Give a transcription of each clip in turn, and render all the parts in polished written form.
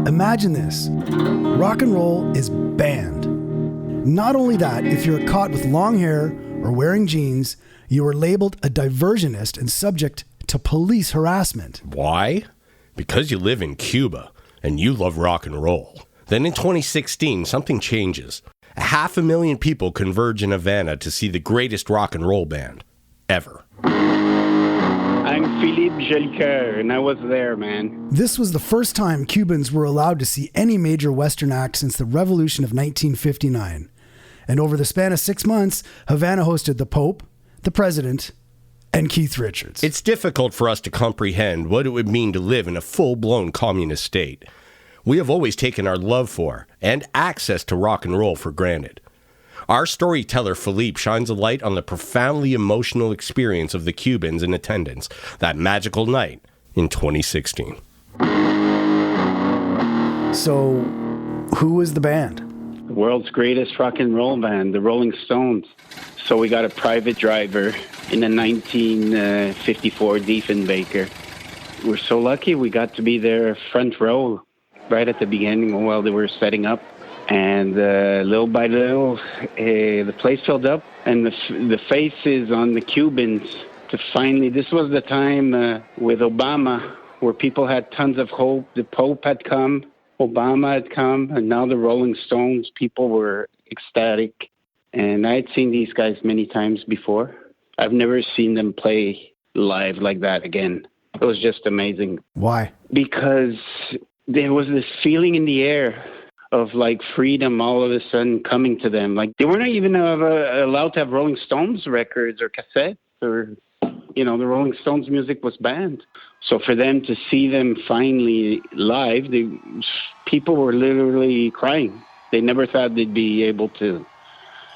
Imagine this. Rock and roll is banned. Not only that, if you're caught with long hair or wearing jeans, you are labeled a diversionist and subject to police harassment. Why? Because you live in Cuba and you love rock and roll. Then in 2016, something changes. 500,000 people converge in Havana to see the greatest rock and roll band ever. I'm Philippe Jolicoeur, and I was there, man. This was the first time Cubans were allowed to see any major Western act since the Revolution of 1959. And over the span of 6 months, Havana hosted the Pope, the President, and Keef Richards. It's difficult for us to comprehend what it would mean to live in a full-blown communist state. We have always taken our love for and access to rock and roll for granted. Our storyteller Philippe shines a light on the profoundly emotional experience of the Cubans in attendance that magical night in 2016. So, who was the band? The world's greatest rock and roll band, the Rolling Stones. So we got a private driver in a 1954 Diefenbaker. We're so lucky we got to be there front row right at the beginning while they were setting up. And little by little, the place filled up, and the faces on the Cubans to finally, this was the time with Obama where people had tons of hope. The Pope had come, Obama had come, and now the Rolling Stones, people were ecstatic. And I had seen these guys many times before. I've never seen them play live like that again. It was just amazing. Why? Because there was this feeling in the air of like freedom all of a sudden coming to them. Like they weren't even allowed to have Rolling Stones records or cassettes, or, you know, the Rolling Stones music was banned. So for them to see them finally live, people were literally crying. They never thought they'd be able to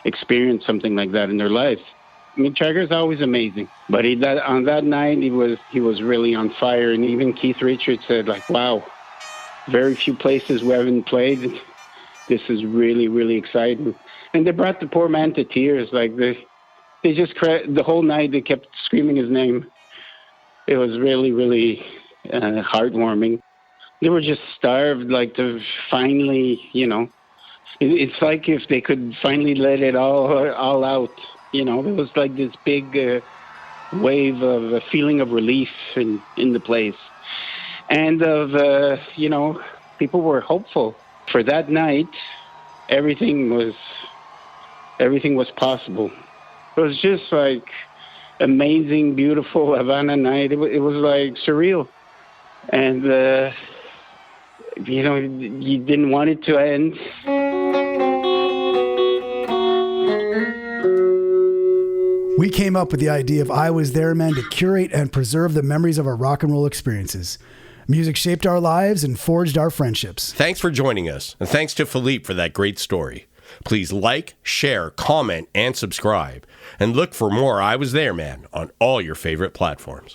experience something like that in their lives. Mick Jagger's always amazing, but on that night he was really on fire. And even Keef Richards said, like, wow, very few places we haven't played. This is really, really exciting. And they brought the poor man to tears. Like they just cried the whole night. They kept screaming his name. It was really, really heartwarming. They were just starved, like, to finally, you know, it's like if they could finally let it all out. You know, there was like this big wave of a feeling of relief in the place. And of, you know, people were hopeful. For that night, everything was possible. It was just like amazing, beautiful Havana night. It was like surreal. And, you know, you didn't want it to end. We came up with the idea of IWasThereMan to curate and preserve the memories of our rock and roll experiences. Music shaped our lives and forged our friendships. Thanks for joining us, and thanks to Philippe for that great story. Please like, share, comment, and subscribe, and look for more I Was There Man on all your favorite platforms.